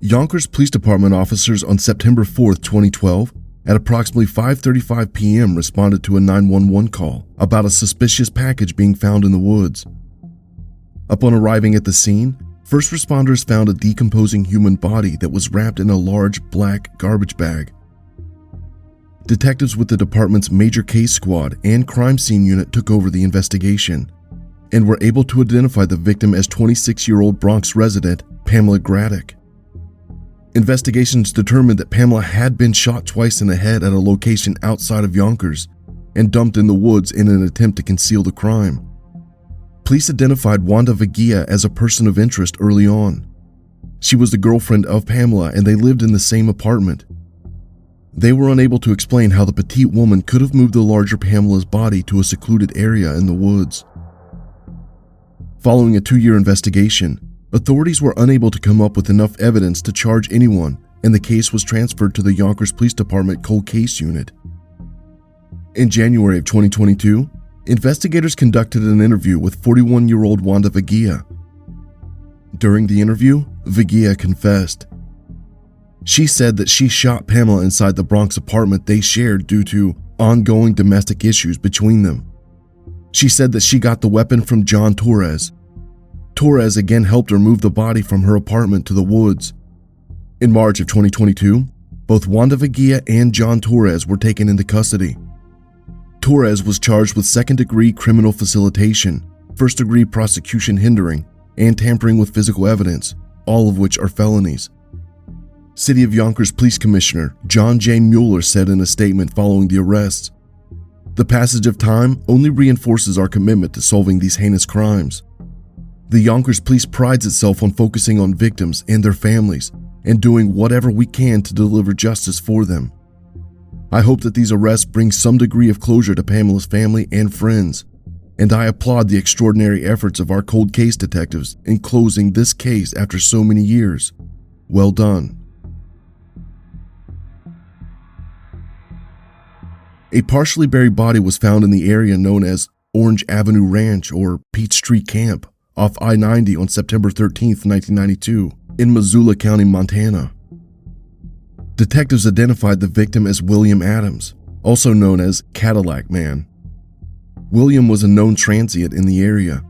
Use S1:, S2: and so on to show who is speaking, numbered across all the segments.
S1: Yonkers Police Department officers on September 4, 2012, at approximately 5:35 p.m. responded to a 911 call about a suspicious package being found in the woods. Upon arriving at the scene, first responders found a decomposing human body that was wrapped in a large black garbage bag. Detectives with the department's Major Case Squad and Crime Scene Unit took over the investigation and were able to identify the victim as 26-year-old Bronx resident Pamela Graddick. Investigations determined that Pamela had been shot twice in the head at a location outside of Yonkers and dumped in the woods in an attempt to conceal the crime. Police identified Wanda Veal as a person of interest early on. She was the girlfriend of Pamela and they lived in the same apartment. They were unable to explain how the petite woman could have moved the larger Pamela's body to a secluded area in the woods. Following a 2-year investigation, authorities were unable to come up with enough evidence to charge anyone, and the case was transferred to the Yonkers Police Department Cold Case Unit. In January of 2022, investigators conducted an interview with 41-year-old Wanda Veal. During the interview, Veal confessed. She said that she shot Pamela inside the Bronx apartment they shared due to ongoing domestic issues between them. She said that she got the weapon from John Torres. Torres again helped her move the body from her apartment to the woods. In March of 2022, both Wanda Veal and John Torres were taken into custody. Torres was charged with second-degree criminal facilitation, first-degree prosecution hindering, and tampering with physical evidence, all of which are felonies. City of Yonkers Police Commissioner John J. Mueller said in a statement following the arrests, "The passage of time only reinforces our commitment to solving these heinous crimes. The Yonkers Police prides itself on focusing on victims and their families and doing whatever we can to deliver justice for them. I hope that these arrests bring some degree of closure to Pamela's family and friends, and I applaud the extraordinary efforts of our cold case detectives in closing this case after so many years. Well done." A partially buried body was found in the area known as Orange Avenue Ranch or Peachtree Camp off I-90 on September 13, 1992, in Missoula County, Montana. Detectives identified the victim as William Adams, also known as Cadillac Man. William was a known transient in the area.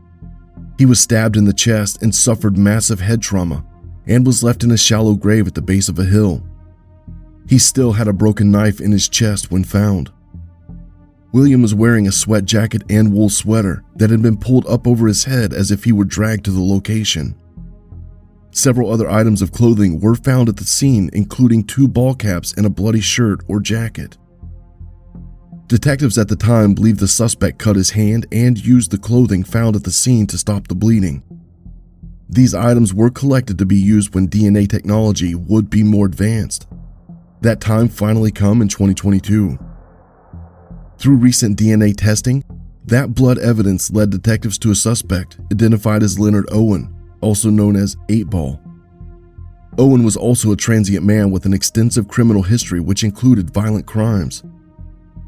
S1: He was stabbed in the chest and suffered massive head trauma and was left in a shallow grave at the base of a hill. He still had a broken knife in his chest when found. William was wearing a sweat jacket and wool sweater that had been pulled up over his head as if he were dragged to the location. Several other items of clothing were found at the scene, including 2 ball caps and a bloody shirt or jacket. Detectives at the time believed the suspect cut his hand and used the clothing found at the scene to stop the bleeding. These items were collected to be used when DNA technology would be more advanced. That time finally came in 2022. Through recent DNA testing, that blood evidence led detectives to a suspect identified as Leonard Owen, also known as 8-Ball. Owen was also a transient man with an extensive criminal history which included violent crimes.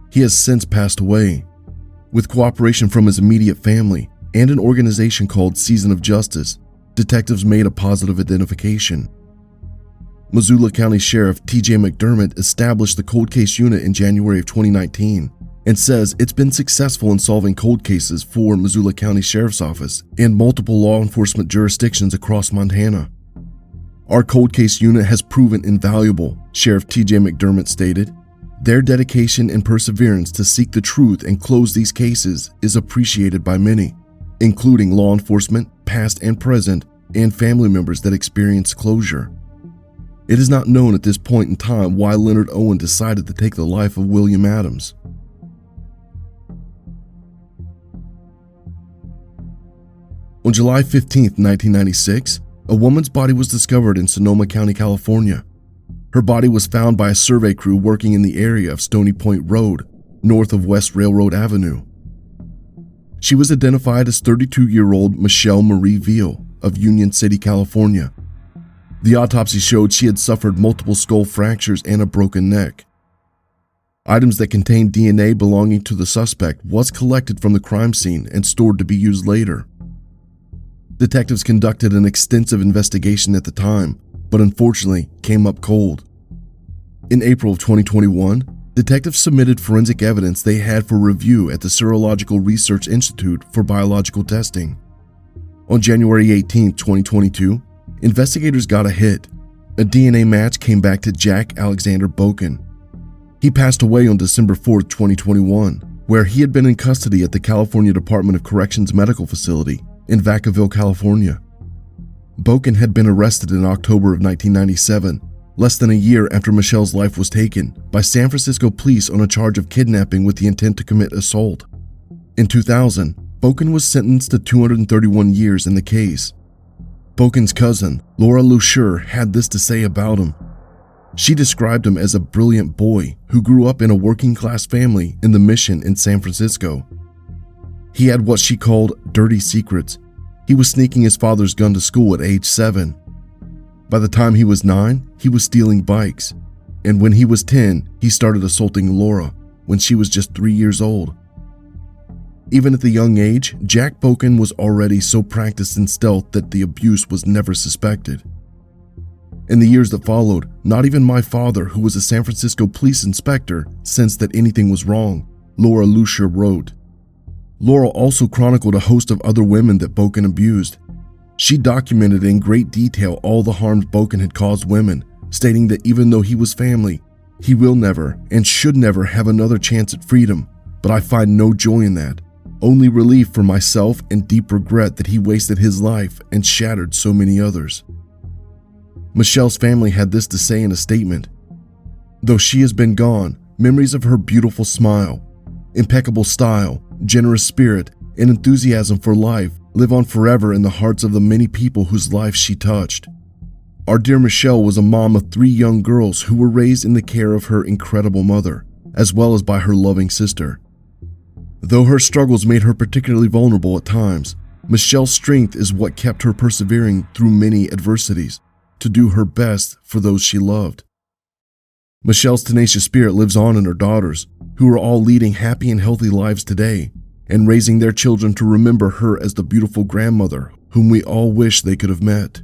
S1: He has since passed away. With cooperation from his immediate family and an organization called Season of Justice, detectives made a positive identification. Missoula County Sheriff T.J. McDermott established the cold case unit in January of 2019 and says it's been successful in solving cold cases for Missoula County Sheriff's Office and multiple law enforcement jurisdictions across Montana. "Our cold case unit has proven invaluable," Sheriff T.J. McDermott stated. "Their dedication and perseverance to seek the truth and close these cases is appreciated by many, including law enforcement, past and present, and family members that experience closure. It is not known at this point in time why Leonard Owen decided to take the life of William Adams." On July 15, 1996, a woman's body was discovered in Sonoma County, California. Her body was found by a survey crew working in the area of Stony Point Road, north of West Railroad Avenue. She was identified as 32-year-old Michelle Marie Veal of Union City, California. The autopsy showed she had suffered multiple skull fractures and a broken neck. Items that contained DNA belonging to the suspect was collected from the crime scene and stored to be used later. Detectives conducted an extensive investigation at the time, but unfortunately came up cold. In April of 2021, detectives submitted forensic evidence they had for review at the Serological Research Institute for biological testing. On January 18, 2022, investigators got a hit. A DNA match came back to Jack Alexander Boken. He passed away on December 4, 2021, where he had been in custody at the California Department of Corrections Medical Facility in Vacaville, California. Boken had been arrested in October of 1997, less than a year after Michelle's life was taken, by San Francisco police on a charge of kidnapping with the intent to commit assault. In 2000, Boken was sentenced to 231 years in the case. Boken's cousin, Laura Lusher, had this to say about him. She described him as a brilliant boy who grew up in a working-class family in the Mission in San Francisco. He had what she called dirty secrets. He was sneaking his father's gun to school at age 7. By the time he was 9, he was stealing bikes. And when he was 10, he started assaulting Laura when she was just 3 years old. Even at the young age, Jack Boken was already so practiced in stealth that the abuse was never suspected. In the years that followed, not even my father, who was a San Francisco police inspector, sensed that anything was wrong, Laura Lusher wrote. Laura also chronicled a host of other women that Boken abused. She documented in great detail all the harms Boken had caused women, stating that even though he was family, he will never and should never have another chance at freedom, but I find no joy in that, only relief for myself and deep regret that he wasted his life and shattered so many others. Michelle's family had this to say in a statement. Though she has been gone, memories of her beautiful smile, impeccable style, generous spirit, and enthusiasm for life live on forever in the hearts of the many people whose lives she touched. Our dear Michelle was a mom of 3 young girls who were raised in the care of her incredible mother, as well as by her loving sister. Though her struggles made her particularly vulnerable at times, Michelle's strength is what kept her persevering through many adversities to do her best for those she loved. Michelle's tenacious spirit lives on in her daughters, who are all leading happy and healthy lives today, and raising their children to remember her as the beautiful grandmother whom we all wish they could have met.